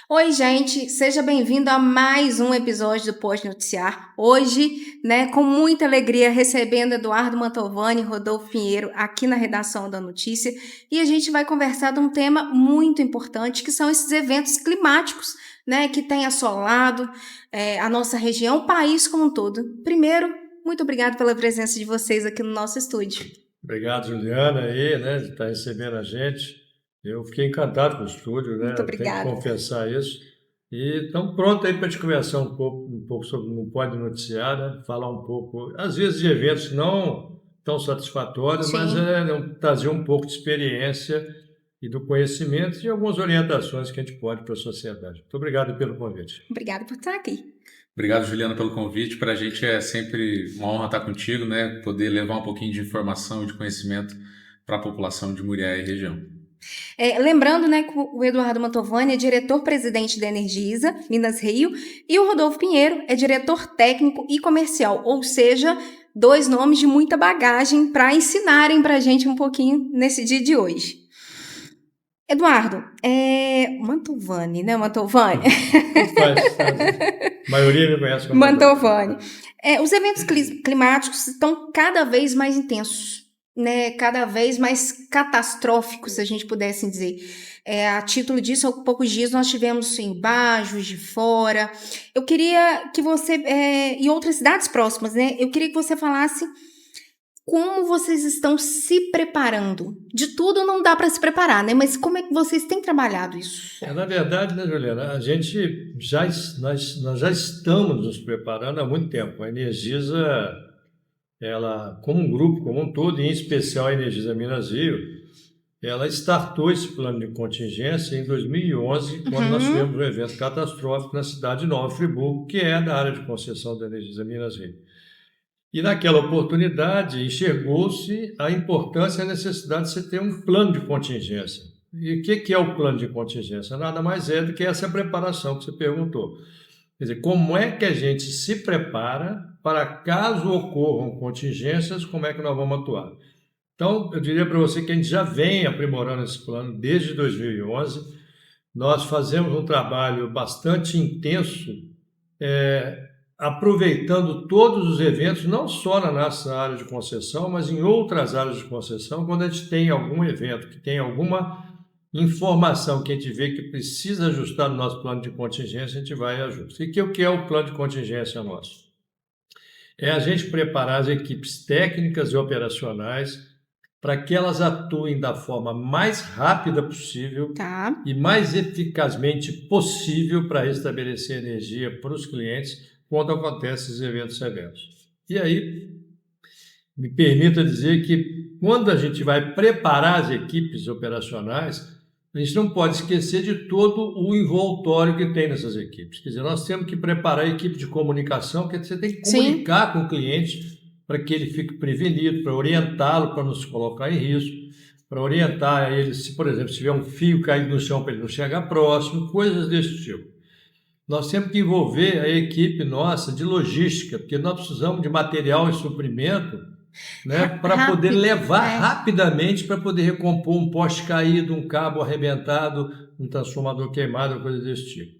Oi, gente, seja bem-vindo a mais um episódio do Pós Noticiar. Hoje, com muita alegria, recebendo Eduardo Mantovani e Rodolfo Pinheiro aqui na redação da notícia. E a gente vai conversar de um tema muito importante, que são esses eventos climáticos, que têm assolado a nossa região, o país como um todo. Primeiro, muito obrigada pela presença de vocês aqui no nosso estúdio. Obrigado, Juliana, aí, de estar recebendo a gente. Eu fiquei encantado com o estúdio, Muito tenho que obrigada. confessar isso. E estamos prontos aí para te conversar um pouco sobre o Pode Noticiar, falar um pouco, às vezes, de eventos não tão satisfatórios, mas Sim, trazer um pouco de experiência e do conhecimento e algumas orientações que a gente pode para a sociedade. Muito obrigado pelo convite. obrigada por estar aqui. Obrigado, Juliana, pelo convite. Para a gente é sempre uma honra estar contigo, poder levar um pouquinho de informação e de conhecimento para a população de Muriaé e região. Lembrando, que o Eduardo Mantovani é diretor-presidente da Energisa, Minas Rio, e o Rodolfo Pinheiro é diretor técnico e comercial, ou seja, dois nomes de muita bagagem para ensinarem para a gente um pouquinho nesse dia de hoje. Eduardo, Mantovani, né? Mantovani? Faz. A maioria me conhece como Mantovani. Os eventos climáticos estão cada vez mais intensos, cada vez mais catastróficos, se a gente pudesse dizer. A título disso, há poucos dias nós tivemos em Bajos de Fora. Eu queria que você, e outras cidades próximas, eu queria que você falasse como vocês estão se preparando. De tudo não dá para se preparar, mas como é que vocês têm trabalhado isso? Na verdade, Juliana, nós já estamos nos preparando há muito tempo. A Energisa, ela, como um grupo, como um todo, em especial a Energisa Minas Rio, ela startou esse plano de contingência em 2011, quando nós tivemos um evento catastrófico na cidade de Nova Friburgo, que é da área de concessão da Energisa Minas Rio. E naquela oportunidade enxergou-se a importância e a necessidade de você ter um plano de contingência. E o que é o plano de contingência? Nada mais é do que essa preparação que você perguntou. Quer dizer, como é que a gente se prepara para caso ocorram contingências, como é que nós vamos atuar? Então, eu diria para você que a gente já vem aprimorando esse plano desde 2011. Nós fazemos um trabalho bastante intenso, aproveitando todos os eventos, não só na nossa área de concessão, mas em outras áreas de concessão, quando a gente tem algum evento que tem alguma informação que a gente vê que precisa ajustar no nosso plano de contingência, a gente vai e ajusta. E o que é o plano de contingência nosso? É a gente preparar as equipes técnicas e operacionais para que elas atuem da forma mais rápida possível e mais eficazmente possível para restabelecer energia para os clientes quando acontecem esses eventos severos. E aí, me permita dizer que quando a gente vai preparar as equipes operacionais, a gente não pode esquecer de todo o envoltório que tem nessas equipes. Quer dizer, nós temos que preparar a equipe de comunicação, porque você tem que comunicar com o cliente para que ele fique prevenido, para orientá-lo, para não se colocar em risco, para orientar ele, se, por exemplo, se tiver um fio caído no chão para ele não chegar próximo, coisas desse tipo. Nós temos que envolver a equipe nossa de logística, porque nós precisamos de material e suprimento, para poder levar rapidamente, para poder recompor um poste caído, um cabo arrebentado, um transformador queimado, coisa desse tipo.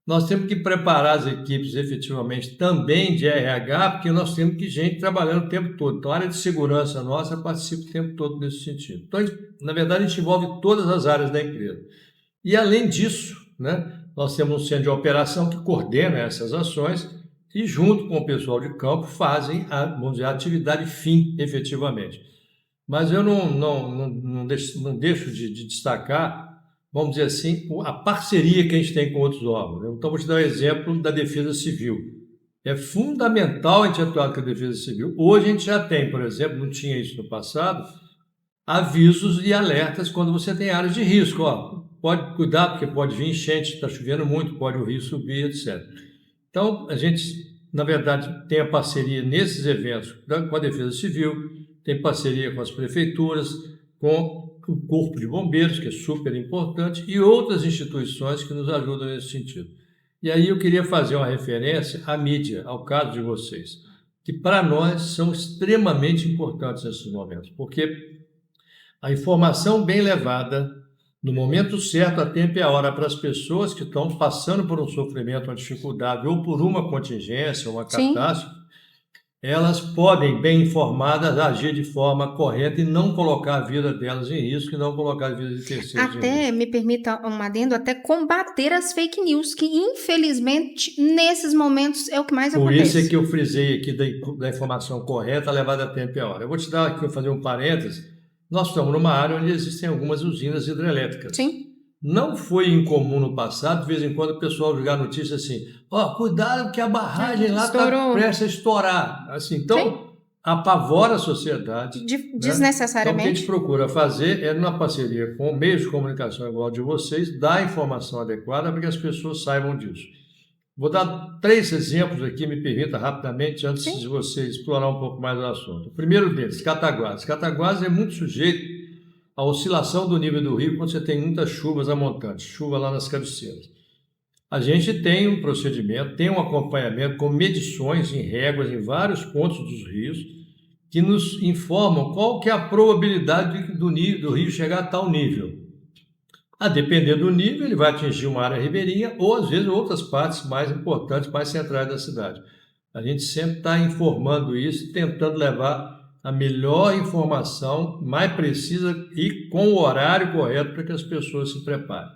Nós temos que preparar as equipes efetivamente também de RH, porque nós temos que gente trabalhando o tempo todo. Então, a área de segurança nossa participa o tempo todo nesse sentido. Então, na verdade, a gente envolve todas as áreas da empresa. E, além disso, nós temos um centro de operação que coordena essas ações e, junto com o pessoal de campo, fazem a atividade fim, efetivamente. Mas eu não deixo de destacar, vamos dizer assim, a parceria que a gente tem com outros órgãos. Então, vou te dar um exemplo da Defesa Civil. É fundamental a gente atuar com a Defesa Civil. Hoje a gente já tem, por exemplo, não tinha isso no passado, avisos e alertas quando você tem áreas de risco. Pode cuidar, porque pode vir enchente, está chovendo muito, pode o rio subir, etc. Então, a gente, na verdade, tem a parceria nesses eventos com a Defesa Civil, tem parceria com as prefeituras, com o Corpo de Bombeiros, que é super importante, e outras instituições que nos ajudam nesse sentido. E aí eu queria fazer uma referência à mídia, ao caso de vocês, que para nós são extremamente importantes nesses momentos, porque a informação bem levada No momento certo, a tempo e a hora para as pessoas que estão passando por um sofrimento, uma dificuldade ou por uma contingência, uma Sim. catástrofe, elas podem, bem informadas, agir de forma correta e não colocar a vida delas em risco e não colocar a vida de terceiros em risco. Até, me permita um adendo, até combater as fake news, que infelizmente, nesses momentos, é o que mais Por isso acontece. é que eu frisei aqui da informação correta levada a tempo e a hora. Eu vou te dar aqui, fazer um parêntese. Nós estamos numa área onde existem algumas usinas hidrelétricas. Sim. Não foi incomum no passado, de vez em quando, o pessoal jogar notícia assim, cuidado que a barragem lá está Estourou. prestes a estourar. Assim, então, apavora a sociedade. Né? Então, o que a Desnecessariamente. gente procura fazer é, numa parceria com meios de comunicação igual de vocês, dar a informação adequada para que as pessoas saibam disso. Vou dar 3 exemplos aqui, me permita rapidamente, antes Sim. de você explorar um pouco mais o assunto. O primeiro deles, Cataguases. Cataguases é muito sujeito à oscilação do nível do rio quando você tem muitas chuvas amontantes, chuva lá nas cabeceiras. A gente tem um procedimento, tem um acompanhamento com medições em réguas em vários pontos dos rios que nos informam qual que é a probabilidade do rio chegar a tal nível. A depender do nível, ele vai atingir uma área ribeirinha ou, às vezes, outras partes mais importantes, mais centrais da cidade. A gente sempre está informando isso, tentando levar a melhor informação, mais precisa e com o horário correto para que as pessoas se preparem.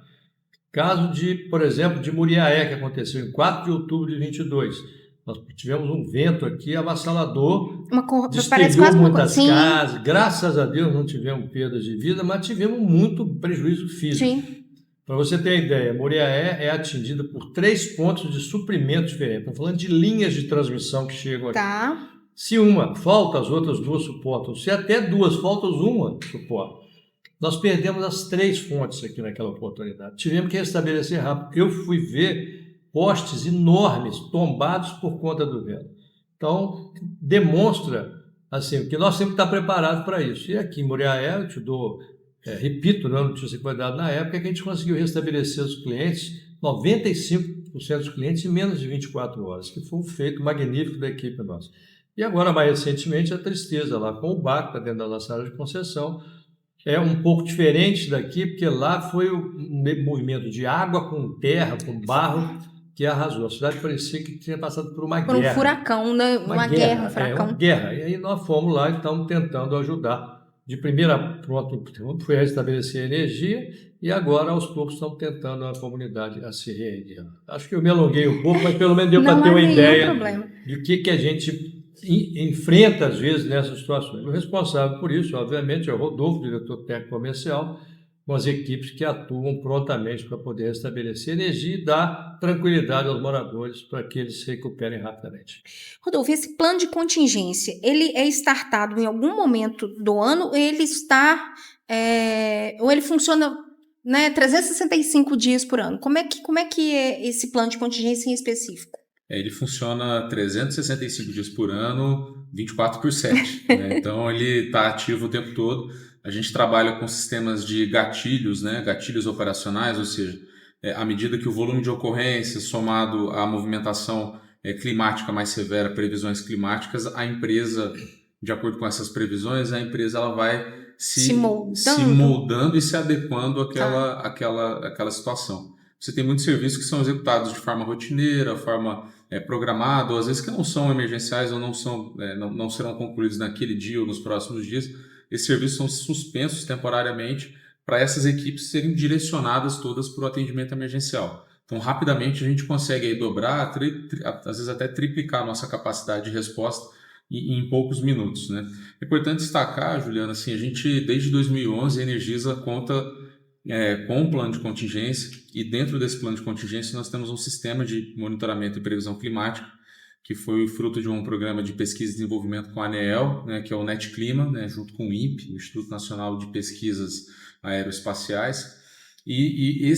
Caso de, por exemplo, de Muriaé, que aconteceu em 4 de outubro de 22. Nós tivemos um vento aqui avassalador, destelhou muitas casas, graças a Deus não tivemos perdas de vida, mas tivemos muito prejuízo físico. Sim. Para você ter ideia, Muriaé é atingida por 3 pontos de suprimento diferentes. Estamos falando de linhas de transmissão que chegam aqui. Tá. Se uma falta, as outras 2 suportam. Se até 2 faltam, uma suporta. Nós perdemos as 3 fontes aqui naquela oportunidade. Tivemos que restabelecer rápido. Eu fui ver postes enormes tombados por conta do vento. Então, demonstra assim, que nós sempre estamos preparados para isso. E aqui em Muriaé, eu te dou, repito, a notícia que foi dada na época, que a gente conseguiu restabelecer os clientes, 95% dos clientes em menos de 24 horas, que foi um feito magnífico da equipe nossa. E agora, mais recentemente, a tristeza lá com o BAC, está dentro da nossa área de concessão, é um pouco diferente daqui, porque lá foi um movimento de água com terra, com barro, que arrasou. A cidade parecia que tinha passado por uma guerra. Por um furacão, né? Uma guerra, um furacão. Uma guerra. E aí nós fomos lá e estamos tentando ajudar. De primeira, pronto, foi restabelecer a energia e agora, aos poucos, estamos tentando a comunidade a se reerguer. Acho que eu me alonguei um pouco, mas pelo menos deu para ter uma ideia de o que a gente enfrenta, às vezes, nessas situações. O responsável por isso, obviamente, é o Rodolfo, diretor técnico comercial, com as equipes que atuam prontamente para poder restabelecer energia e dar tranquilidade aos moradores para que eles se recuperem rapidamente. Rodolfo, esse plano de contingência, ele é startado em algum momento do ano, ou ele está, ou ele funciona, né, 365 dias por ano? Como é que é esse plano de contingência em específico? Ele funciona 365 dias por ano, 24/7. Né? Então, ele está ativo o tempo todo. A gente trabalha com sistemas de gatilhos, né? Gatilhos operacionais, ou seja, à medida que o volume de ocorrências somado à movimentação climática mais severa, previsões climáticas, a empresa, de acordo com essas previsões, a empresa ela vai se moldando e se adequando àquela situação. Você tem muitos serviços que são executados de forma rotineira, forma programada, ou às vezes que não são emergenciais ou não serão concluídos naquele dia ou nos próximos dias. Esses serviços são suspensos temporariamente para essas equipes serem direcionadas todas para o atendimento emergencial. Então, rapidamente, a gente consegue aí dobrar, às vezes até triplicar a nossa capacidade de resposta em poucos minutos. Né? É importante destacar, Juliana, assim, a gente, desde 2011, a Energisa conta com um plano de contingência, e dentro desse plano de contingência nós temos um sistema de monitoramento e previsão climática, que foi fruto de um programa de pesquisa e desenvolvimento com a ANEEL, né, que é o NetClima, né, junto com o INPE, o Instituto Nacional de Pesquisas Aeroespaciais. E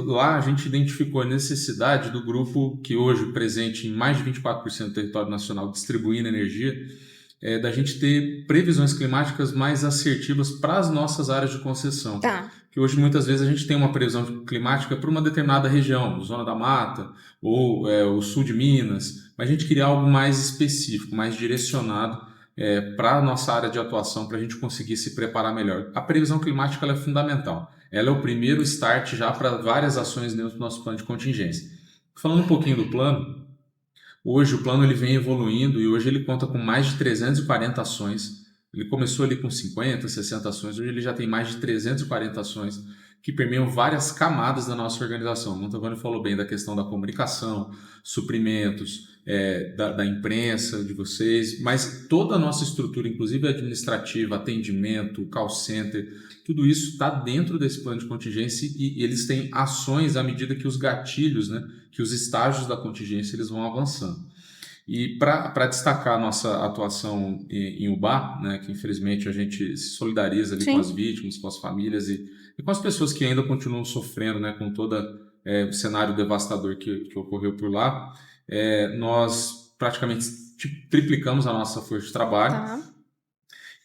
lá a gente identificou a necessidade do grupo, que hoje presente em mais de 24% do território nacional, distribuindo energia, da gente ter previsões climáticas mais assertivas para as nossas áreas de concessão. Tá. Que hoje muitas vezes a gente tem uma previsão climática para uma determinada região, Zona da Mata ou o sul de Minas, mas a gente queria algo mais específico, mais direcionado para a nossa área de atuação, para a gente conseguir se preparar melhor. A previsão climática ela é fundamental. Ela é o primeiro start já para várias ações dentro do nosso plano de contingência. Falando um pouquinho do plano, hoje o plano ele vem evoluindo e hoje ele conta com mais de 340 ações. Ele começou ali com 50, 60 ações, hoje ele já tem mais de 340 ações que permeiam várias camadas da nossa organização. O Mantovani falou bem da questão da comunicação, suprimentos, da imprensa de vocês, mas toda a nossa estrutura, inclusive administrativa, atendimento, call center, tudo isso está dentro desse plano de contingência e eles têm ações à medida que os gatilhos, né, que os estágios da contingência eles vão avançando. E para destacar a nossa atuação em Ubá, né, que infelizmente a gente se solidariza ali com as vítimas, com as famílias e com as pessoas que ainda continuam sofrendo, né, com todo o cenário devastador que ocorreu por lá, nós praticamente triplicamos a nossa força de trabalho. Tá.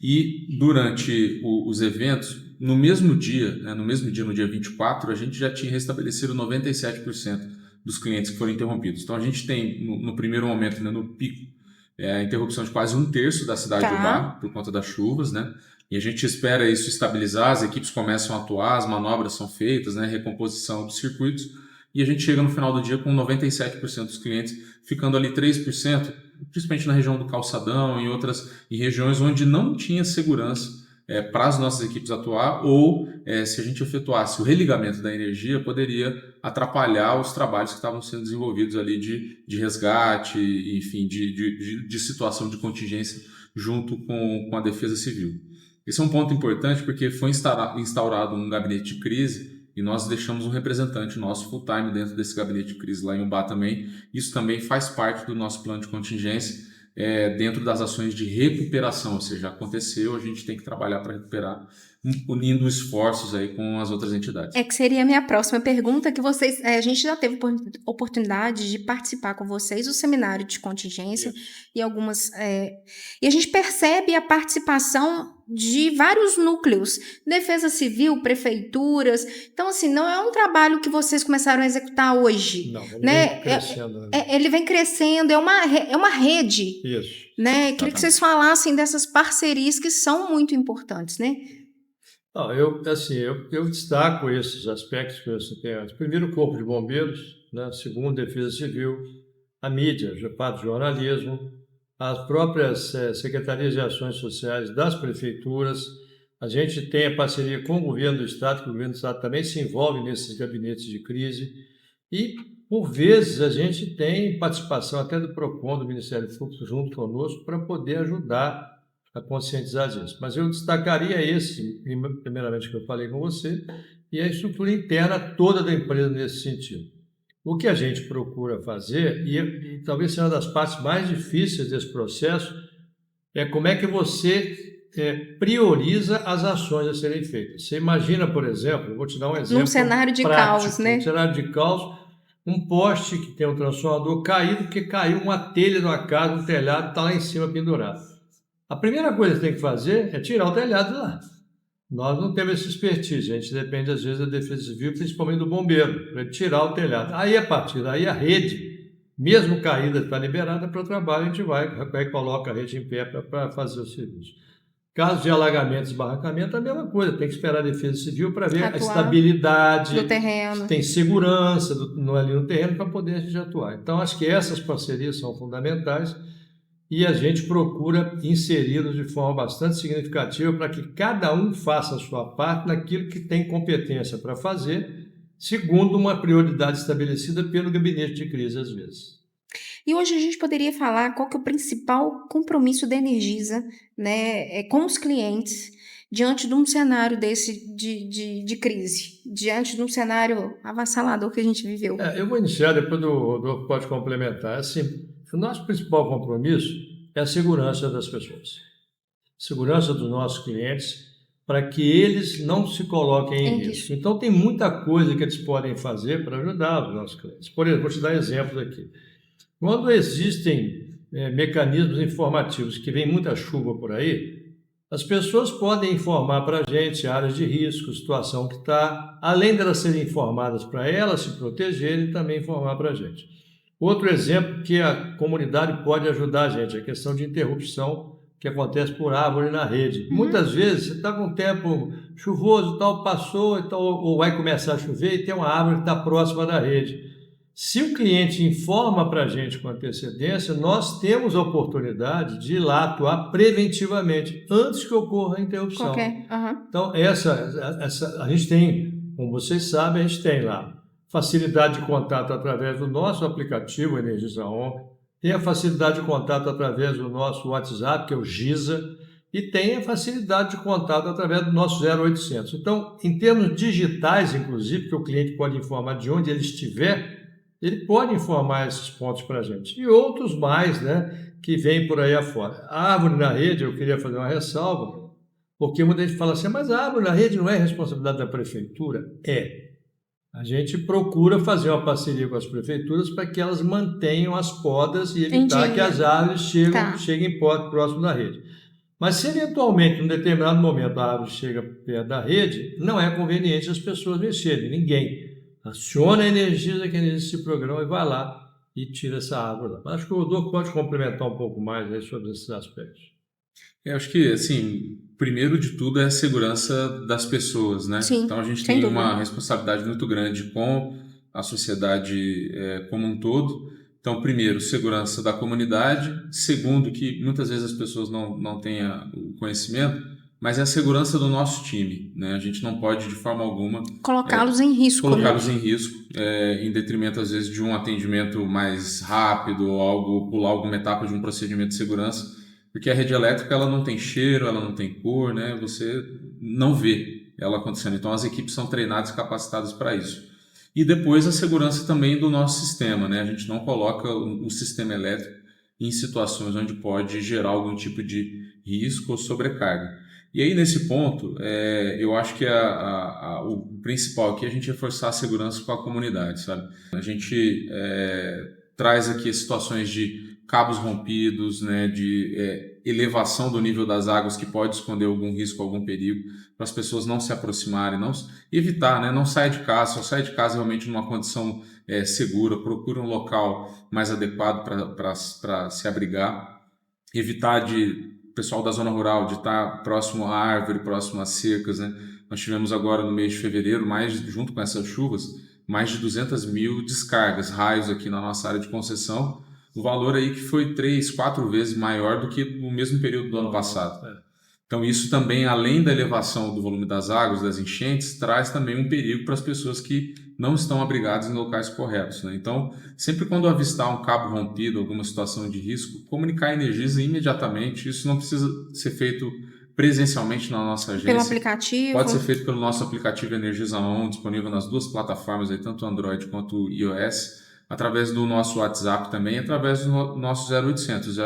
E durante os eventos, no mesmo dia, no dia 24, a gente já tinha restabelecido 97% dos clientes que foram interrompidos. Então a gente tem, no primeiro momento, né, no pico, a interrupção de quase 1/3 da cidade de Ubá, por conta das chuvas, né? E a gente espera isso estabilizar, as equipes começam a atuar, as manobras são feitas, né, recomposição dos circuitos, e a gente chega no final do dia com 97% dos clientes, ficando ali 3%, principalmente na região do Calçadão e outras em regiões onde não tinha segurança para as nossas equipes atuar, ou se a gente efetuasse o religamento da energia, poderia atrapalhar os trabalhos que estavam sendo desenvolvidos ali de resgate, enfim, de situação de contingência junto com a Defesa Civil. Esse é um ponto importante porque foi instaurado um gabinete de crise e nós deixamos um representante nosso full-time dentro desse gabinete de crise lá em Ubá também. Isso também faz parte do nosso plano de contingência, dentro das ações de recuperação, ou seja, aconteceu, a gente tem que trabalhar para recuperar, unindo esforços aí com as outras entidades. Que seria a minha próxima pergunta, que vocês, a gente já teve oportunidade de participar com vocês do seminário de contingência e algumas, e a gente percebe a participação de vários núcleos, Defesa Civil, prefeituras, então assim, não é um trabalho que vocês começaram a executar hoje. Não, ele né? vem crescendo. Ele vem crescendo, é uma rede. Isso. Né? Queria que vocês falassem dessas parcerias que são muito importantes, né? Não, eu destaco esses aspectos que você tem antes. Primeiro, o Corpo de Bombeiros, né? Segundo, Defesa Civil, a mídia, a parte de jornalismo, as próprias secretarias de ações sociais das prefeituras. A gente tem a parceria com o governo do Estado, que o governo do Estado também se envolve nesses gabinetes de crise. E, por vezes, a gente tem participação até do PROCON, do Ministério Público, junto conosco, para poder ajudar a conscientizar disso. Mas eu destacaria esse, primeiramente, que eu falei com você, e a estrutura interna toda da empresa nesse sentido. O que a gente procura fazer, e talvez seja uma das partes mais difíceis desse processo, é como é que você prioriza as ações a serem feitas. Você imagina, por exemplo, eu vou te dar um exemplo. Num cenário de prático, caos, né? Num cenário de caos, um poste que tem um transformador caído, porque caiu uma telha de uma casa, um telhado, está lá em cima pendurado. A primeira coisa que tem que fazer é tirar o telhado de lá. Nós não temos essa expertise, a gente depende às vezes da Defesa Civil, principalmente do bombeiro, para tirar o telhado. Aí a partir daí a rede, mesmo caída, está liberada para o trabalho, a gente vai e coloca a rede em pé para fazer o serviço. Caso de alagamento, esbarracamento, a mesma coisa, tem que esperar a Defesa Civil para ver a estabilidade do terreno, tem segurança ali no terreno para poder a gente atuar. Então, acho que essas parcerias são fundamentais e a gente procura inseri-los de forma bastante significativa para que cada um faça a sua parte naquilo que tem competência para fazer, segundo uma prioridade estabelecida pelo gabinete de crise, às vezes. E hoje a gente poderia falar qual que é o principal compromisso da Energisa, né, com os clientes, diante de um cenário desse de crise, diante de um cenário avassalador que a gente viveu. Eu vou iniciar, depois o Rodolfo pode complementar. Assim, o nosso principal compromisso é a segurança das pessoas, segurança dos nossos clientes, para que eles não se coloquem em risco. Então, tem muita coisa que eles podem fazer para ajudar os nossos clientes. Por exemplo, vou te dar exemplos aqui. Quando existem mecanismos informativos que vem muita chuva por aí, as pessoas podem informar para a gente áreas de risco, situação que está, além delas serem informadas para elas se protegerem, também informar para a gente. Outro exemplo que a comunidade pode ajudar a gente é a questão de interrupção, que acontece por árvore na rede. Muitas vezes você está com um tempo chuvoso, tal, passou, então, ou vai começar a chover e tem uma árvore que está próxima da rede. Se o cliente informa para a gente com antecedência, nós temos a oportunidade de ir lá atuar preventivamente, antes que ocorra a interrupção. Qualquer. Aham. Então, a gente tem, como vocês sabem, a gente tem lá facilidade de contato através do nosso aplicativo Energisa On, tem a facilidade de contato através do nosso WhatsApp, que é o Giza, e tem a facilidade de contato através do nosso 0800. Então, em termos digitais, inclusive, que o cliente pode informar de onde ele estiver, ele pode informar esses pontos para a gente. E outros mais, né, que vêm por aí afora. A árvore na rede, eu queria fazer uma ressalva, porque muita gente fala assim, mas a árvore na rede não é responsabilidade da prefeitura? É. A gente procura fazer uma parceria com as prefeituras para que elas mantenham as podas e evitar Entendi. que as árvores cheguem próximo da rede. Mas se eventualmente, em um determinado momento, a árvore chega perto da rede, não é conveniente as pessoas mexerem, ninguém. Aciona a Energisa, que a Energisa se programa e vai lá e tira essa árvore lá. Mas acho que o Rodolfo pode complementar um pouco mais aí sobre esses aspectos. Eu acho que, assim, primeiro de tudo é a segurança das pessoas, né? Sim, Então a gente sem tem dúvida. uma responsabilidade muito grande com a sociedade como um todo. Então, primeiro, segurança da comunidade. Segundo, que muitas vezes as pessoas não têm o conhecimento, mas é a segurança do nosso time, né? A gente não pode, de forma alguma, Colocá-los em risco, né? colocá-los em risco, em detrimento, às vezes, de um atendimento mais rápido ou pular alguma etapa de um procedimento de segurança, porque a rede elétrica ela não tem cheiro, ela não tem cor, né? Você não vê ela acontecendo. Então, as equipes são treinadas e capacitadas para isso. E depois a segurança também do nosso sistema, né? A gente não coloca o sistema elétrico em situações onde pode gerar algum tipo de risco ou sobrecarga. E aí, nesse ponto, eu acho que o principal aqui é a gente reforçar a segurança com a comunidade, sabe? A gente traz aqui as situações de cabos rompidos, né, de elevação do nível das águas que pode esconder algum risco, algum perigo, para as pessoas não se aproximarem, evitar, né, não saia de casa, só saia de casa realmente numa condição segura, procure um local mais adequado para se abrigar, evitar de pessoal da zona rural de estar próximo à árvore, próximo às cercas, né? Nós tivemos agora no mês de fevereiro, junto com essas chuvas, mais de 200 mil descargas, raios aqui na nossa área de concessão, o valor aí que foi 3, 4 vezes maior do que no mesmo período do ano passado. Então isso também, além da elevação do volume das águas, das enchentes, traz também um perigo para as pessoas que não estão abrigadas em locais corretos, né? Então, sempre quando avistar um cabo rompido, alguma situação de risco, comunicar a Energisa imediatamente. Isso não precisa ser feito presencialmente na nossa agência. Pelo aplicativo. Pode ser feito pelo nosso aplicativo Energisa On, disponível nas duas plataformas, aí, tanto Android quanto iOS, através do nosso WhatsApp também, através do nosso 0800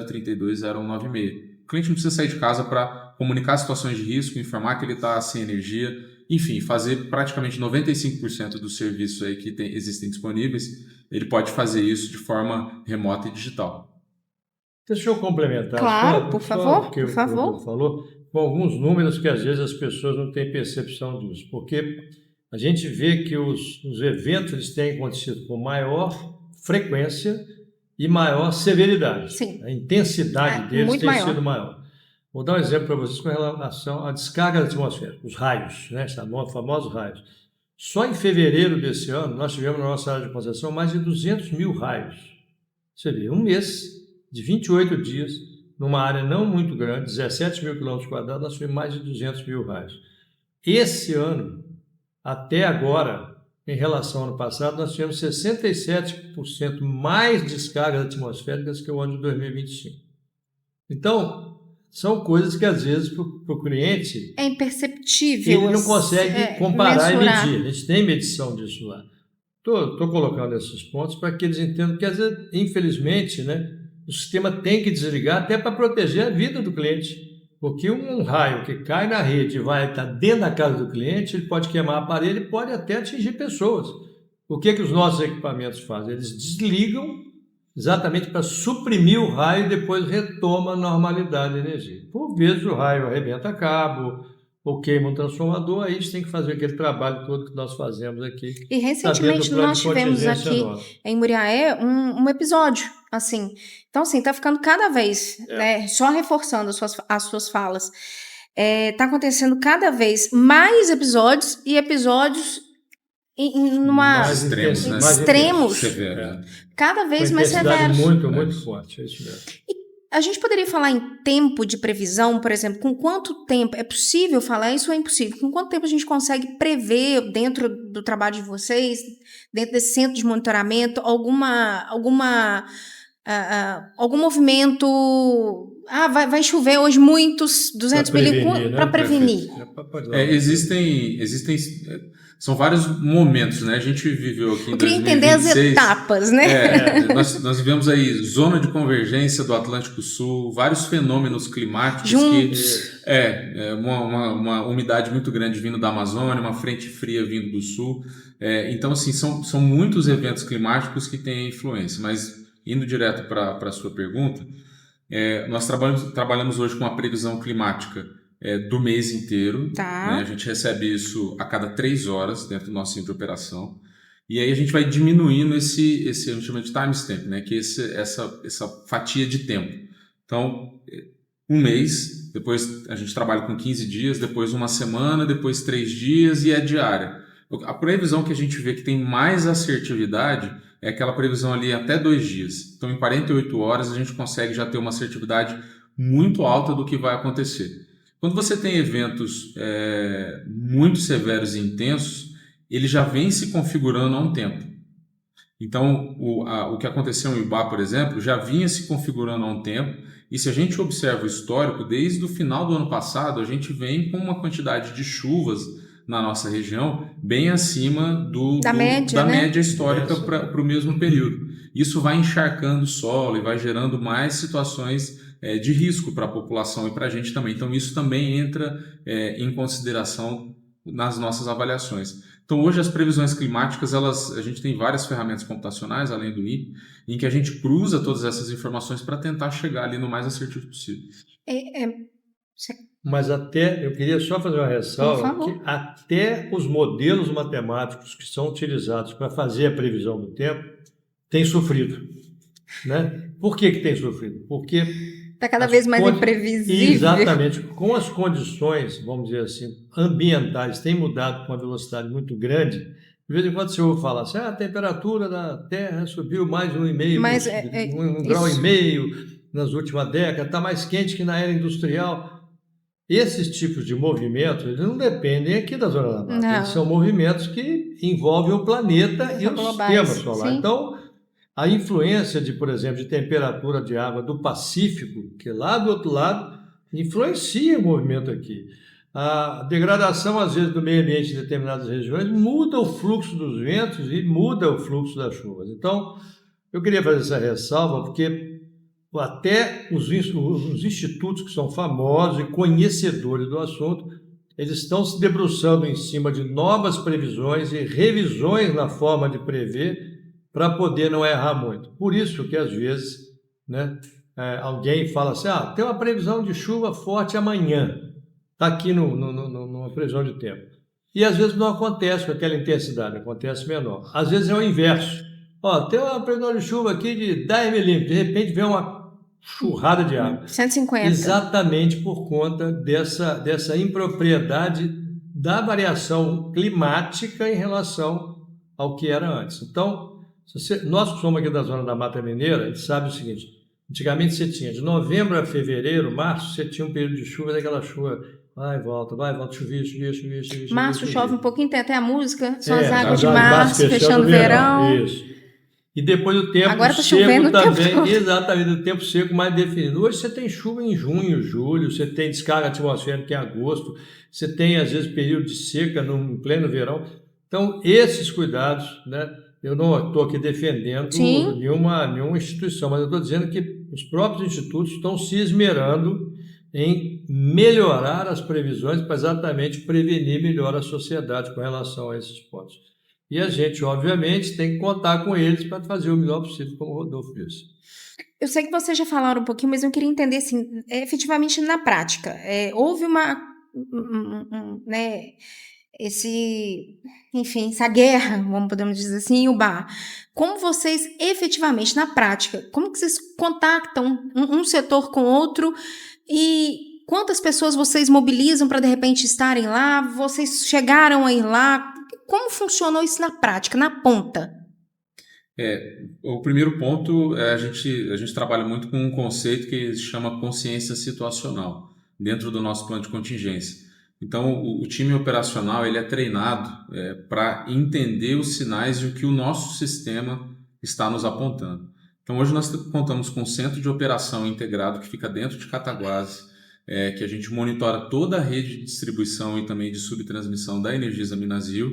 032 0196. O cliente não precisa sair de casa para comunicar situações de risco, informar que ele está sem energia, enfim, fazer praticamente 95% dos serviços aí que existem disponíveis, ele pode fazer isso de forma remota e digital. Deixa eu complementar. Claro, por favor, que por favor. O falou, com alguns números que às vezes as pessoas não têm percepção disso, porque a gente vê que os eventos eles têm acontecido com maior frequência e maior severidade. Sim. A intensidade deles tem maior. sido maior. Vou dar um exemplo para vocês com relação à descarga da atmosfera, os raios, né, os famosos raios. Só em fevereiro desse ano, nós tivemos na nossa área de concessão mais de 200 mil raios. Você vê, um mês de 28 dias, numa área não muito grande, 17 mil quilômetros quadrados, nós tivemos mais de 200 mil raios. Esse ano, até agora, em relação ao ano passado, nós tivemos 67% mais descargas atmosféricas que o ano de 2025. Então, são coisas que às vezes para o cliente é imperceptível. Ele não consegue comparar mensurar. e medir. A gente tem medição disso lá. Estou colocando esses pontos para que eles entendam que, às vezes, infelizmente, né, o sistema tem que desligar até para proteger a vida do cliente. Porque um raio que cai na rede e vai estar dentro da casa do cliente, ele pode queimar aparelho e pode até atingir pessoas. O que os nossos equipamentos fazem? Eles desligam exatamente para suprimir o raio e depois retoma a normalidade da energia. Por vezes o raio arrebenta cabo, ou queima um transformador, aí a gente tem que fazer aquele trabalho todo que nós fazemos aqui. E recentemente nós tivemos aqui em Muriaé um episódio, assim. Então, assim, tá ficando cada vez, né, só reforçando as suas falas. Tá acontecendo cada vez mais episódios e episódios mais extremos, né? Extremos. Cada vez mais severos. Muito forte, é isso mesmo. A gente poderia falar em tempo de previsão, por exemplo, com quanto tempo é possível falar isso ou é impossível? Com quanto tempo a gente consegue prever dentro do trabalho de vocês, dentro desse centro de monitoramento, algum movimento? Vai chover hoje muitos 200 milímetros para prevenir. Existem são vários momentos, né? A gente viveu aqui em 2026. Eu queria entender as etapas, né? Nós vivemos aí zona de convergência do Atlântico Sul, vários fenômenos climáticos juntos. Uma umidade muito grande vindo da Amazônia, uma frente fria vindo do sul. Então, assim, são muitos eventos climáticos que têm influência. Mas, indo direto para a sua pergunta, nós trabalhamos hoje com a previsão climática do mês inteiro. Tá. Né? A gente recebe isso a cada 3 horas dentro do nosso centro de operação. E aí a gente vai diminuindo esse a gente chama de timestamp, né? Que é essa fatia de tempo. Então, um mês, depois a gente trabalha com 15 dias, depois uma semana, depois 3 dias e é diária. A previsão que a gente vê que tem mais assertividade é aquela previsão ali até 2 dias. Então, em 48 horas, a gente consegue já ter uma assertividade muito alta do que vai acontecer. Quando você tem eventos muito severos e intensos, ele já vem se configurando há um tempo. Então, o que aconteceu em Ubá, por exemplo, já vinha se configurando há um tempo, e se a gente observa o histórico, desde o final do ano passado, a gente vem com uma quantidade de chuvas na nossa região bem acima da média histórica para o mesmo período. Isso vai encharcando o solo e vai gerando mais situações de risco para a população e para a gente também. Então, isso também entra em consideração nas nossas avaliações. Então, hoje as previsões climáticas, a gente tem várias ferramentas computacionais, além do NIP, em que a gente cruza todas essas informações para tentar chegar ali no mais assertivo possível. Mas eu queria só fazer uma ressalva, que até os modelos matemáticos que são utilizados para fazer a previsão do tempo têm sofrido. Né? Por que tem sofrido? Porque está cada vez mais imprevisível. Exatamente. Com as condições, vamos dizer assim, ambientais, têm mudado com uma velocidade muito grande. De vez em quando você ouve falar assim, a temperatura da Terra subiu mais 1,5, um grau e meio nas últimas décadas, está mais quente que na era industrial. Esses tipos de movimentos, eles não dependem aqui da Zona da Mata. Eles são movimentos que envolvem o planeta e o sistema solar. Sim. Então, a influência por exemplo, de temperatura de água do Pacífico, que é lá do outro lado, influencia o movimento aqui. A degradação, às vezes, do meio ambiente em determinadas regiões muda o fluxo dos ventos e muda o fluxo das chuvas. Então, eu queria fazer essa ressalva, porque até os institutos que são famosos e conhecedores do assunto, eles estão se debruçando em cima de novas previsões e revisões na forma de prever, para poder não errar muito. Por isso que, às vezes, né, alguém fala assim, tem uma previsão de chuva forte amanhã, está aqui numa previsão de tempo. E, às vezes, não acontece com aquela intensidade, acontece menor. Às vezes é o inverso. Tem uma previsão de chuva aqui de 10 milímetros, de repente vem uma churrada de água. 150. Exatamente por conta dessa impropriedade da variação climática em relação ao que era antes. Então, nós que somos aqui da Zona da Mata Mineira, a gente sabe o seguinte, antigamente você tinha, de novembro a fevereiro, março, você tinha um período de chuva, daquela chuva, vai e volta, chovia. Março chove um pouquinho, tem até a música, são as águas de março, fechando o verão. Isso. E depois o tempo agora tá seco chovendo também, o tempo exatamente, o tempo seco mais definido. Hoje você tem chuva em junho, julho, você tem descarga atmosférica em agosto, você tem, às vezes, período de seca no pleno verão. Então, esses cuidados, né? Eu não estou aqui defendendo nenhuma instituição, mas eu estou dizendo que os próprios institutos estão se esmerando em melhorar as previsões para exatamente prevenir melhor a sociedade com relação a esses pontos. E a gente, obviamente, tem que contar com eles para fazer o melhor possível, como o Rodolfo disse. Eu sei que vocês já falaram um pouquinho, mas eu queria entender, assim, efetivamente na prática. Houve uma né, enfim, essa guerra, podemos dizer assim, em Ubá, como vocês efetivamente, na prática, como que vocês contactam um setor com outro e quantas pessoas vocês mobilizam para de repente estarem lá? Vocês chegaram a ir lá? Como funcionou isso na prática, na ponta? O primeiro ponto é a gente trabalha muito com um conceito que se chama consciência situacional dentro do nosso plano de contingência. Então, o time operacional ele é treinado para entender os sinais e o que o nosso sistema está nos apontando. Então, hoje nós contamos com um centro de operação integrado que fica dentro de Cataguases, que a gente monitora toda a rede de distribuição e também de subtransmissão da Energisa Minasil.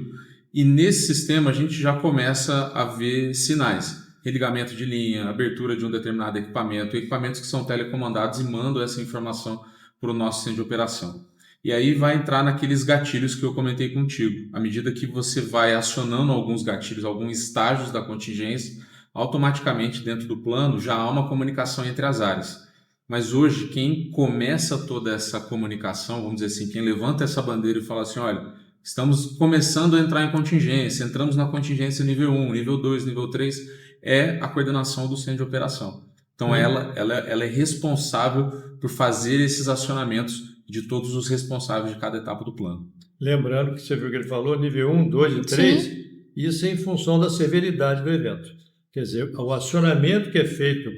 E nesse sistema a gente já começa a ver sinais, religamento de linha, abertura de um determinado equipamento, equipamentos que são telecomandados e mandam essa informação para o nosso centro de operação. E aí vai entrar naqueles gatilhos que eu comentei contigo. À medida que você vai acionando alguns gatilhos, alguns estágios da contingência, automaticamente dentro do plano já há uma comunicação entre as áreas. Mas hoje quem começa toda essa comunicação, vamos dizer assim, quem levanta essa bandeira e fala assim, olha, estamos começando a entrar em contingência, entramos na contingência nível 1, nível 2, nível 3, é a coordenação do centro de operação. Então ela é responsável por fazer esses acionamentos de todos os responsáveis de cada etapa do plano. Lembrando que você viu que ele falou, nível 1, 2 e 3, sim, isso é em função da severidade do evento. Quer dizer, o acionamento que é feito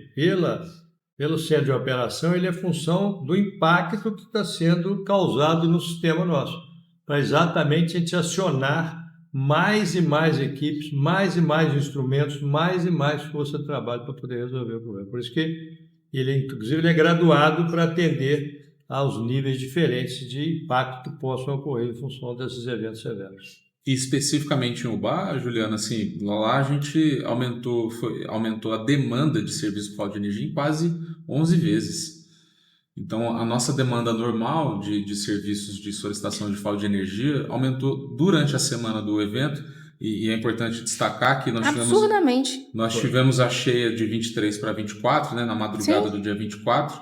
pelo centro de operação, ele é função do impacto que está sendo causado no sistema nosso, para exatamente a gente acionar mais e mais equipes, mais e mais instrumentos, mais e mais força de trabalho para poder resolver o problema. Por isso que inclusive, ele é graduado para atender aos níveis diferentes de impacto que possam ocorrer em função desses eventos severos. E especificamente em Ubá, Juliana, assim, lá a gente aumentou a demanda de serviço de falta de energia em quase 11 vezes. Então, a nossa demanda normal de serviços de solicitação de falta de energia aumentou durante a semana do evento e é importante destacar que nós tivemos a cheia de 23 para 24, né, na madrugada do dia 24,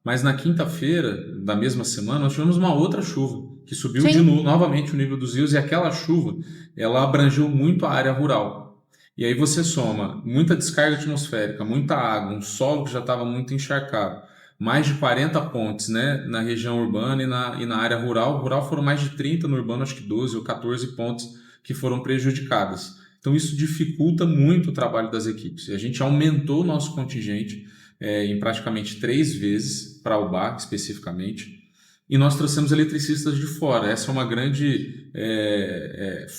mas na quinta-feira da mesma semana nós tivemos uma outra chuva que subiu novamente o nível dos rios e aquela chuva ela abrangeu muito a área rural. E aí você soma muita descarga atmosférica, muita água, um solo que já estava muito encharcado, mais de 40 pontes, né, na região urbana e na área rural. Rural foram mais de 30, no urbano acho que 12 ou 14 pontes que foram prejudicadas. Então isso dificulta muito o trabalho das equipes. E a gente aumentou o nosso contingente em praticamente 3 vezes para o Ubá especificamente. E nós trouxemos eletricistas de fora. Essa é uma grande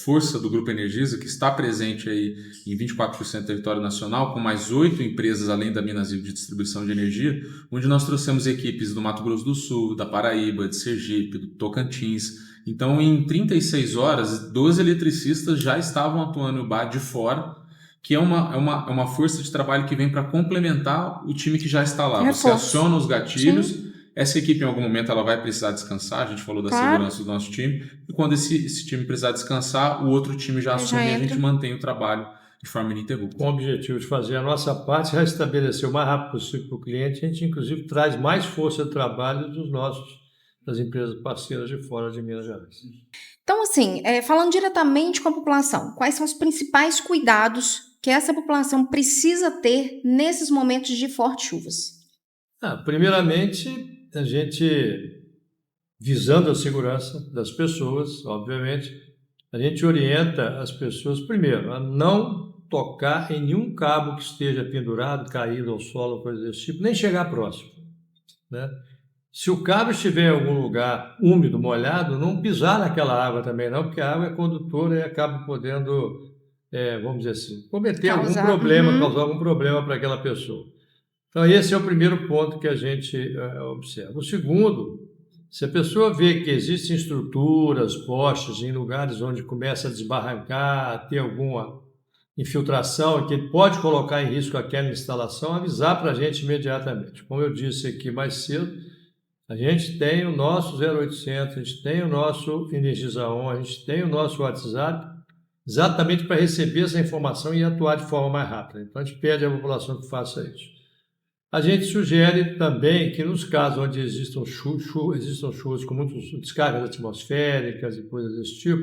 força do Grupo Energisa, que está presente aí em 24% do território nacional, com mais 8 empresas além da Minasil de distribuição de energia, onde nós trouxemos equipes do Mato Grosso do Sul, da Paraíba, de Sergipe, do Tocantins. Então, em 36 horas, 12 eletricistas já estavam atuando no Ubá de fora, que é uma força de trabalho que vem para complementar o time que já está lá. Você aciona os gatilhos. Sim. Essa equipe, em algum momento, ela vai precisar descansar. A gente falou da segurança do nosso time. E quando esse time precisar descansar, o outro time já assume e a gente mantém o trabalho de forma ininterrupta. Com o objetivo de fazer a nossa parte, já estabelecer o mais rápido possível para o cliente, a gente, inclusive, traz mais força de trabalho das empresas parceiras de fora de Minas Gerais. Então, assim, falando diretamente com a população, quais são os principais cuidados que essa população precisa ter nesses momentos de fortes chuvas? Primeiramente, a gente, visando a segurança das pessoas, obviamente, a gente orienta as pessoas, primeiro, a não tocar em nenhum cabo que esteja pendurado, caído ao solo, coisa desse tipo, nem chegar próximo, né? Se o cabo estiver em algum lugar úmido, molhado, não pisar naquela água também não, porque a água é condutora e acaba podendo, vamos dizer assim, causar algum problema para aquela pessoa. Então, esse é o primeiro ponto que a gente observa. O segundo, se a pessoa vê que existem estruturas, postes em lugares onde começa a desbarrancar, a ter alguma infiltração, que pode colocar em risco aquela instalação, avisar para a gente imediatamente. Como eu disse aqui mais cedo, a gente tem o nosso 0800, a gente tem o nosso Energisa On, a gente tem o nosso WhatsApp, exatamente para receber essa informação e atuar de forma mais rápida. Então, a gente pede à população que faça isso. A gente sugere também que nos casos onde existam chuvas com muitas descargas atmosféricas e coisas desse tipo,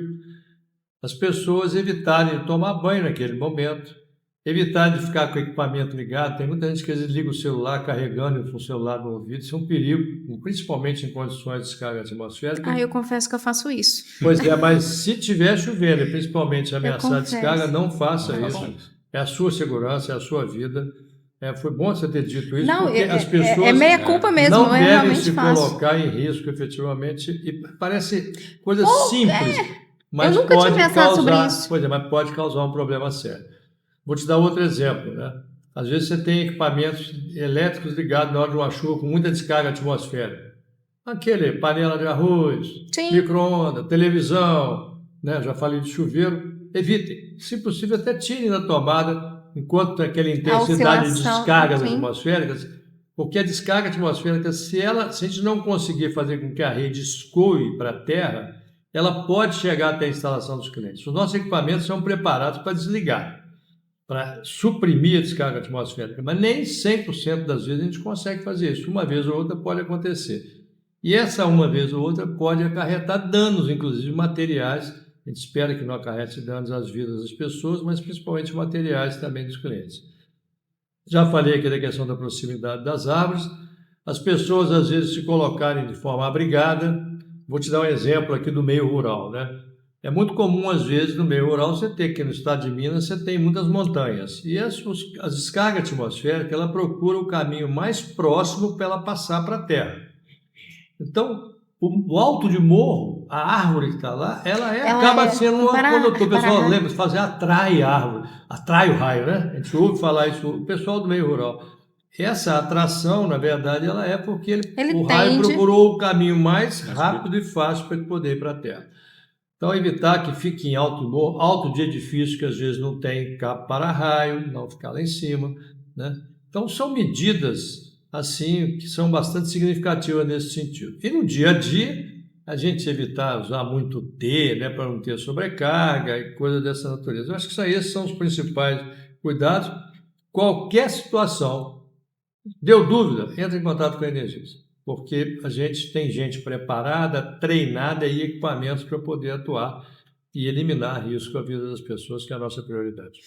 as pessoas evitarem tomar banho naquele momento, evitar de ficar com o equipamento ligado. Tem muita gente que às vezes liga o celular carregando e com o celular no ouvido. Isso é um perigo, principalmente em condições de descarga atmosférica. Eu confesso que eu faço isso. Pois é, mas se tiver chovendo e principalmente Eu ameaçar confesso. descarga, não faça Não isso. faça isso. É a sua segurança, é a sua vida. Foi bom você ter dito isso, Não, porque as é pessoas meia culpa mesmo, não eu devem realmente se faço. colocar em risco, efetivamente. E parece coisa simples, Eu mas nunca tinha pode pensado sobre causar, isso. pois é, mas pode causar um problema sério. Vou te dar outro exemplo, né? Às vezes você tem equipamentos elétricos ligados na hora de uma chuva com muita descarga atmosférica. Aquele panela de arroz, Sim. micro-ondas, televisão, né? Já falei de chuveiro. Evitem. Se possível, até tirem da tomada enquanto tem aquela intensidade de oscilação, descargas sim. atmosféricas, porque a descarga atmosférica, se a gente não conseguir fazer com que a rede escoe para a terra, ela pode chegar até a instalação dos clientes. Os nossos equipamentos são preparados para desligar, para suprimir a descarga atmosférica, mas nem 100% das vezes a gente consegue fazer isso. Uma vez ou outra pode acontecer. E essa uma vez ou outra pode acarretar danos, inclusive materiais. A gente espera que não acarrete danos às vidas das pessoas, mas principalmente materiais também dos clientes. Já falei aqui da questão da proximidade das árvores. As pessoas, às vezes, se colocarem de forma abrigada. Vou te dar um exemplo aqui do meio rural, né? É muito comum, às vezes, no meio rural, você ter aqui no estado de Minas, você tem muitas montanhas. E as descargas atmosféricas, ela procura o caminho mais próximo para ela passar para a terra. Então, o alto de morro, a árvore que está lá, ela acaba sendo uma condutora. O pessoal lembra, atrai a árvore, atrai o raio, né? A gente ouve falar isso, o pessoal do meio rural. Essa atração, na verdade, ela é porque o raio procurou o caminho mais rápido e fácil para ele poder ir para a terra. Então, evitar que fique em alto morro, alto de edifícios que às vezes não tem cabo para raio, não ficar lá em cima, né? Então, são medidas assim, que são bastante significativas nesse sentido. E no dia a dia, a gente evitar usar muito T, né, para não ter sobrecarga e coisas dessa natureza. Eu acho que esses são os principais cuidados. Qualquer situação, deu dúvida, entra em contato com a Energisa, porque a gente tem gente preparada, treinada e equipamentos para poder atuar e eliminar risco à vida das pessoas, que é a nossa prioridade.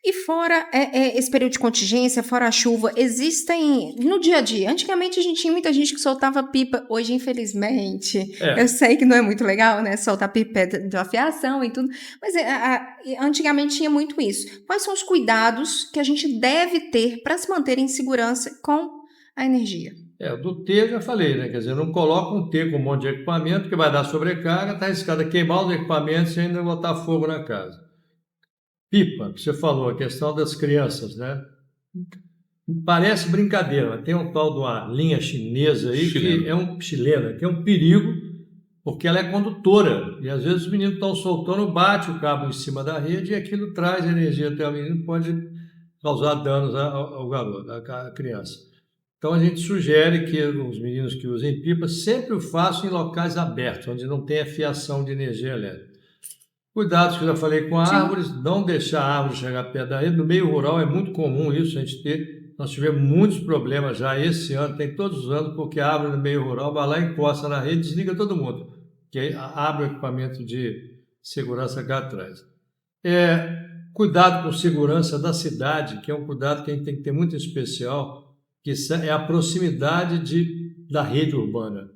E fora esse período de contingência, fora a chuva, existem no dia a dia. Antigamente a gente tinha muita gente que soltava pipa. Hoje, infelizmente, eu sei que não é muito legal, né? Soltar pipa de afiação e tudo. Mas antigamente tinha muito isso. Quais são os cuidados que a gente deve ter para se manter em segurança com a energia? Do T eu já falei, né? Quer dizer, não coloca um T com um monte de equipamento que vai dar sobrecarga, está arriscado a queimar os equipamentos e ainda botar fogo na casa. Pipa, que você falou, a questão das crianças, né? Parece brincadeira, mas tem um tal de uma linha chinesa aí, chilena, que é um perigo, porque ela é condutora. E às vezes os meninos estão soltando, bate o cabo em cima da rede e aquilo traz energia até o menino, pode causar danos ao garoto, à criança. Então a gente sugere que os meninos que usem pipa sempre o façam em locais abertos, onde não tenha fiação de energia elétrica. Cuidados que eu já falei com árvores, não deixar a árvore chegar perto da rede. No meio rural é muito comum isso, a gente ter. Nós tivemos muitos problemas já esse ano, tem todos os anos, porque a árvore no meio rural vai lá, encosta na rede, desliga todo mundo, que aí abre o equipamento de segurança cá atrás. Cuidado com segurança da cidade, que é um cuidado que a gente tem que ter muito especial, que é a proximidade da rede urbana.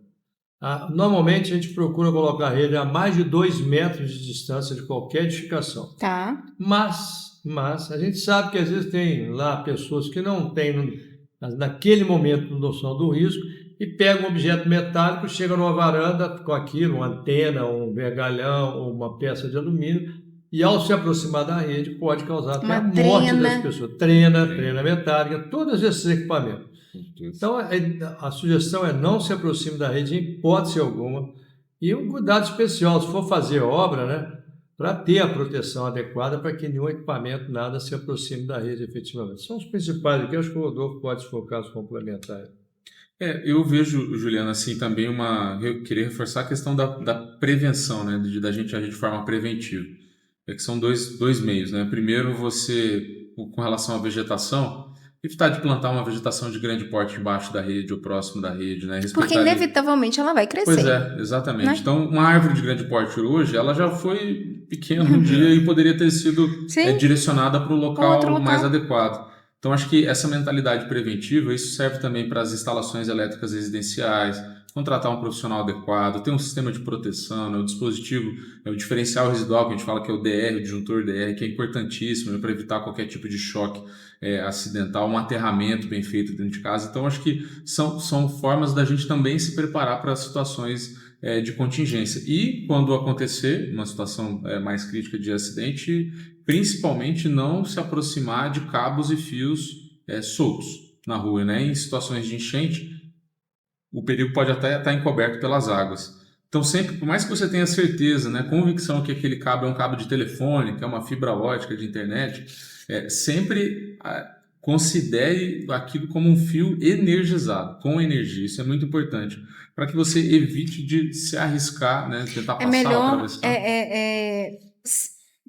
Normalmente a gente procura colocar a rede a mais de 2 metros de distância de qualquer edificação. Tá. Mas a gente sabe que às vezes tem lá pessoas que não têm naquele momento noção do risco e pegam um objeto metálico, chegam numa varanda com aquilo, uma antena, um vergalhão ou uma peça de alumínio, e ao se aproximar da rede pode causar até a morte das pessoas. Trena metálica, todos esses equipamentos. Então, a sugestão é não se aproxime da rede em hipótese alguma. E um cuidado especial, se for fazer obra, né, para ter a proteção adequada para que nenhum equipamento, nada se aproxime da rede efetivamente. São os principais aqui, acho que o Rodolfo pode se focar nos complementares. Eu vejo, Juliana, assim, também eu queria reforçar a questão da prevenção, né, da gente agir de forma preventiva. Que são dois meios, né? Primeiro, você, com relação à vegetação, evitar de plantar uma vegetação de grande porte embaixo da rede ou próximo da rede, né? Porque Respeitar ali. inevitavelmente ela vai Pois crescer, é, exatamente. né? Então, uma árvore de grande porte hoje, ela já foi pequena um dia e poderia ter sido Sim, direcionada para o outro local mais local. adequado. Então, acho que essa mentalidade preventiva, isso serve também para as instalações elétricas residenciais, contratar um profissional adequado, ter um sistema de proteção, né, o dispositivo, o diferencial residual, que a gente fala que é o DR, o disjuntor DR, que é importantíssimo, né, para evitar qualquer tipo de choque acidental, um aterramento bem feito dentro de casa. Então, acho que são formas da gente também se preparar para situações de contingência. E quando acontecer uma situação mais crítica de acidente, principalmente não se aproximar de cabos e fios soltos na rua, né? Em situações de enchente, o perigo pode até estar encoberto pelas águas. Então, sempre, por mais que você tenha certeza, né, convicção que aquele cabo é um cabo de telefone, que é uma fibra ótica de internet, sempre considere aquilo como um fio energizado, com energia. Isso é muito importante, para que você evite de se arriscar, né, tentar É passar, melhor atravessar.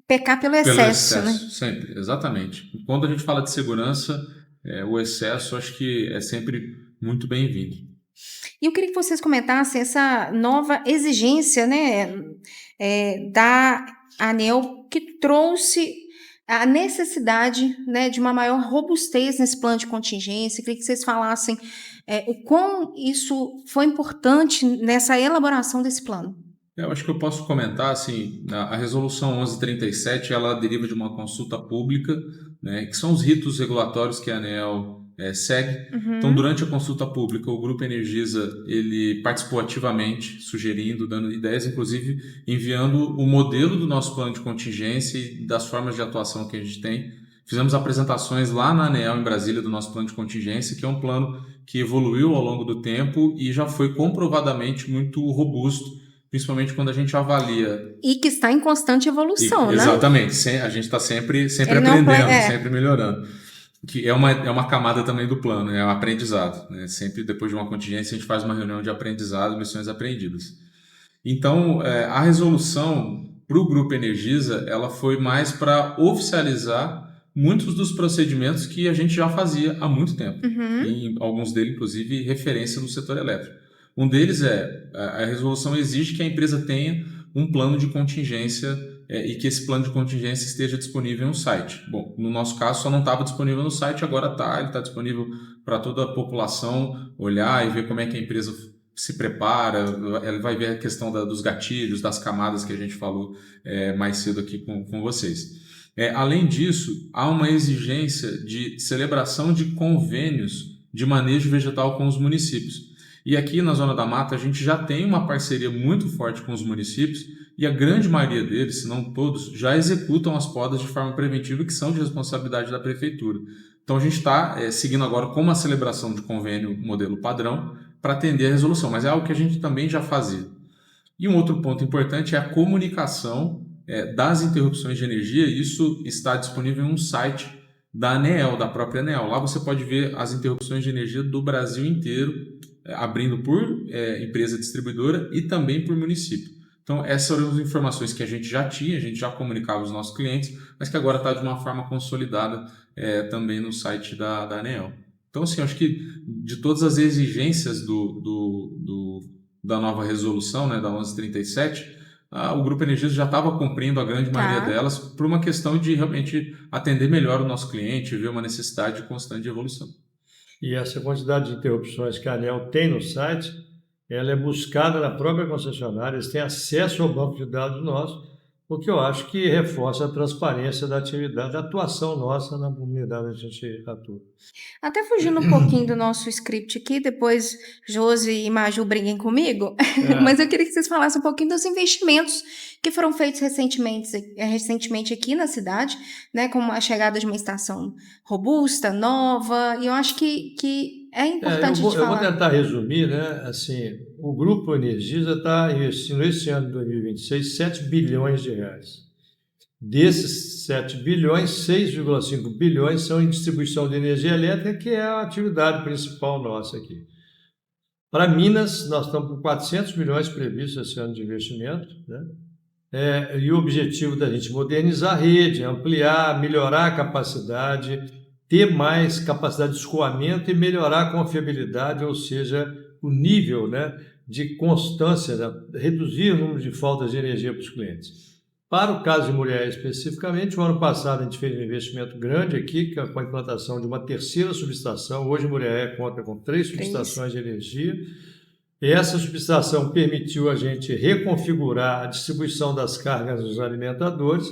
Pecar pelo Pelo excesso, né? excesso, sempre, exatamente. Quando a gente fala de segurança, o excesso acho que é sempre muito bem-vindo. E eu queria que vocês comentassem essa nova exigência, né, da ANEEL, que trouxe a necessidade, né, de uma maior robustez nesse plano de contingência. Eu queria que vocês falassem o quão isso foi importante nessa elaboração desse plano. Eu acho que eu posso comentar, assim, a resolução 1137, ela deriva de uma consulta pública, né, que são os ritos regulatórios que a ANEEL segue. Então, durante a consulta pública, o Grupo Energisa, ele participou ativamente, sugerindo, dando ideias, inclusive enviando o modelo do nosso plano de contingência e das formas de atuação que a gente tem. Fizemos apresentações lá na ANEEL, em Brasília, do nosso plano de contingência, que é um plano que evoluiu ao longo do tempo e já foi comprovadamente muito robusto, principalmente quando a gente avalia. E que está em constante evolução, né? Exatamente, a gente está sempre aprendendo, sempre melhorando. Que é uma camada também do plano, é o aprendizado. Né? Sempre depois de uma contingência a gente faz uma reunião de aprendizado, missões aprendidas. Então, a resolução para o Grupo Energisa, ela foi mais para oficializar muitos dos procedimentos que a gente já fazia há muito tempo. E alguns deles, inclusive, referência no setor elétrico. Um deles a resolução exige que a empresa tenha um plano de contingência e que esse plano de contingência esteja disponível no site. Bom, no nosso caso só não estava disponível no site, agora está, ele está disponível para toda a população olhar e ver como é que a empresa se prepara, ela vai ver a questão dos gatilhos, das camadas que a gente falou mais cedo aqui com vocês. Além disso, há uma exigência de celebração de convênios de manejo vegetal com os municípios. E aqui na Zona da Mata a gente já tem uma parceria muito forte com os municípios e a grande maioria deles, se não todos, já executam as podas de forma preventiva que são de responsabilidade da prefeitura. Então a gente está seguindo agora com uma celebração de convênio modelo padrão para atender a resolução, mas é algo que a gente também já fazia. E um outro ponto importante é a comunicação das interrupções de energia. Isso está disponível em um site da ANEEL, da própria ANEEL. Lá você pode ver as interrupções de energia do Brasil inteiro, abrindo por empresa distribuidora e também por município. Então, essas eram as informações que a gente já tinha, a gente já comunicava aos nossos clientes, mas que agora está de uma forma consolidada também no site da ANEEL. Então, assim, acho que de todas as exigências da nova resolução, né, da 1137, o Grupo Energisa já estava cumprindo a grande maioria delas por uma questão de realmente atender melhor o nosso cliente, ver uma necessidade constante de evolução. E essa quantidade de interrupções que a ANEEL tem no site, ela é buscada na própria concessionária, eles têm acesso ao banco de dados nosso, o que eu acho que reforça a transparência da atividade, da atuação nossa na comunidade onde a gente atua. Até fugindo um pouquinho do nosso script aqui, depois Josi e Maju briguem comigo, mas eu queria que vocês falassem um pouquinho dos investimentos que foram feitos recentemente aqui na cidade, né, como a chegada de uma estação robusta, nova, e eu acho que é importante eu falar. vou tentar resumir, né? Assim, o Grupo Energisa está investindo esse ano de 2026 7 bilhões de reais. Desses 7 bilhões, 6,5 bilhões são em distribuição de energia elétrica, que é a atividade principal nossa aqui. Para Minas, nós estamos com 400 milhões previstos esse ano de investimento, né? E o objetivo da gente modernizar a rede, ampliar, melhorar a capacidade, ter mais capacidade de escoamento e melhorar a confiabilidade, ou seja, o nível, né, de constância, né, reduzir o número de faltas de energia para os clientes. Para o caso de Muriaé especificamente, o ano passado a gente fez um investimento grande aqui, com a implantação de uma terceira subestação. Hoje Muriaé conta com 3 subestações de energia. Essa subestação permitiu a gente reconfigurar a distribuição das cargas dos alimentadores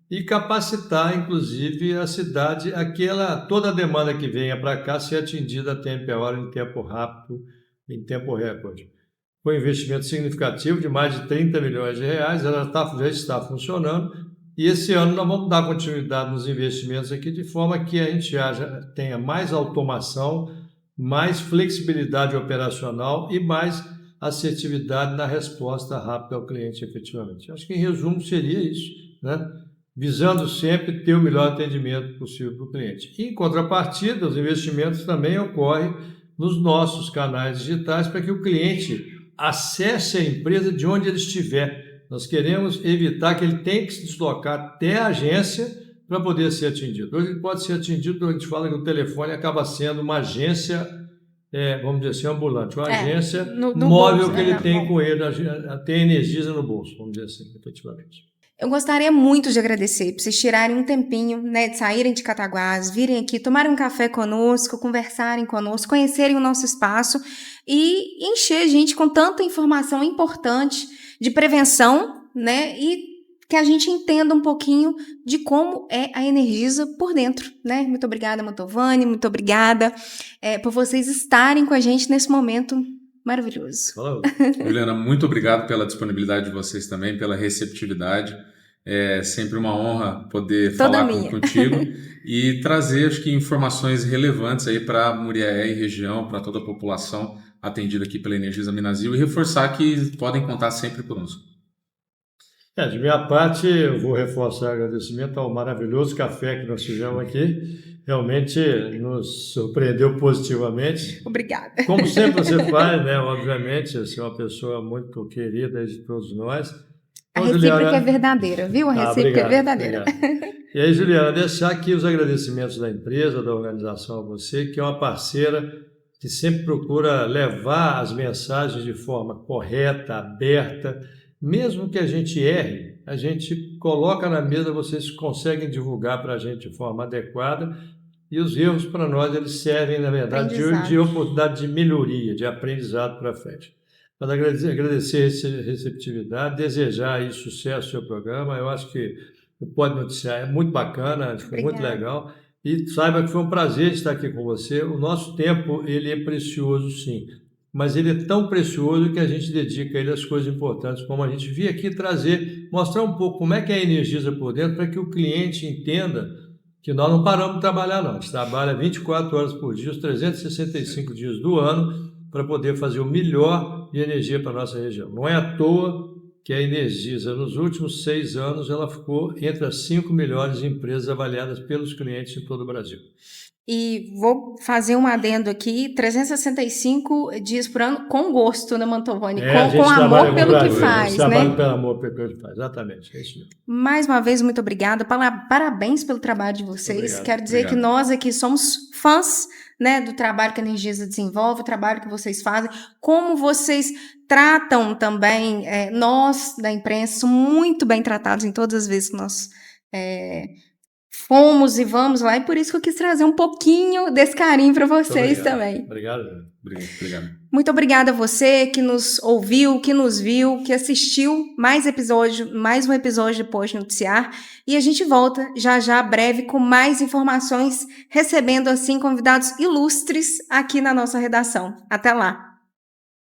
e capacitar, inclusive, a cidade, toda a demanda que venha para cá ser atendida a tempo e a hora, em tempo rápido, em tempo recorde. Foi um investimento significativo de mais de 30 milhões de reais, ela já está funcionando, e esse ano nós vamos dar continuidade nos investimentos aqui, de forma que a gente já tenha mais automação, mais flexibilidade operacional e mais assertividade na resposta rápida ao cliente, efetivamente. Acho que, em resumo, seria isso, né? Visando sempre ter o melhor atendimento possível para o cliente. E, em contrapartida, os investimentos também ocorrem nos nossos canais digitais para que o cliente acesse a empresa de onde ele estiver. Nós queremos evitar que ele tenha que se deslocar até a agência para poder ser atendido. Hoje ele pode ser atendido, a gente fala que o telefone acaba sendo uma agência, vamos dizer assim, ambulante, uma agência móvel bolso, que ele tem com ele, tem Energisa no bolso, vamos dizer assim, efetivamente. Eu gostaria muito de agradecer por vocês tirarem um tempinho, né, de saírem de Cataguás, virem aqui, tomarem um café conosco, conversarem conosco, conhecerem o nosso espaço e encher a gente com tanta informação importante de prevenção, né, e que a gente entenda um pouquinho de como é a Energisa por dentro, né? Muito obrigada, Mantovani, muito obrigada por vocês estarem com a gente nesse momento maravilhoso. Juliana, muito obrigado pela disponibilidade de vocês também, pela receptividade. É sempre uma honra poder falar contigo e trazer, acho que, informações relevantes aí para Muriaé e região, para toda a população atendida aqui pela Energisa Minasil, e reforçar que podem contar sempre conosco. De minha parte, eu vou reforçar o agradecimento ao maravilhoso café que nós tivemos aqui. Realmente nos surpreendeu positivamente. Obrigada. Como sempre você faz, né? Obviamente, você é uma pessoa muito querida de todos nós. A recíproca é verdadeira, viu? A recíproca é verdadeira. Obrigado. E aí, Juliana, deixar aqui os agradecimentos da empresa, da organização a você, que é uma parceira que sempre procura levar as mensagens de forma correta, aberta. Mesmo que a gente erre, a gente coloca na mesa, vocês conseguem divulgar para a gente de forma adequada, e os erros para nós eles servem, na verdade, de oportunidade de melhoria, de aprendizado para frente. Mas agradecer a receptividade, desejar aí sucesso ao seu programa. Eu acho que o Pode Noticiar é muito bacana, foi muito legal, e saiba que foi um prazer estar aqui com você. O nosso tempo ele é precioso, sim, mas ele é tão precioso que a gente dedica ele às coisas importantes, como a gente vir aqui trazer, mostrar um pouco como é que é a Energisa por dentro, para que o cliente entenda que nós não paramos de trabalhar, não. A gente trabalha 24 horas por dia, os 365 dias do ano, para poder fazer o melhor de energia para a nossa região. Não é à toa que a Energisa, nos últimos 6 anos, ela ficou entre as 5 melhores empresas avaliadas pelos clientes em todo o Brasil. E vou fazer um adendo aqui, 365 dias por ano, com gosto, né, Mantovani? Com amor pelo que faz, né? Trabalho pelo amor pelo que faz, exatamente, é isso mesmo. Mais uma vez, muito obrigada, parabéns pelo trabalho de vocês. Obrigado, Quero dizer que nós aqui somos fãs, né, do trabalho que a Energisa desenvolve, o trabalho que vocês fazem, como vocês tratam também, nós da imprensa, somos muito bem tratados em todas as vezes que nós fomos e vamos lá, e por isso que eu quis trazer um pouquinho desse carinho para vocês também. Obrigado. Muito obrigada a você que nos ouviu, que nos viu, que assistiu mais um episódio de Pode Noticiar, e a gente volta já breve com mais informações, recebendo assim convidados ilustres aqui na nossa redação. Até lá!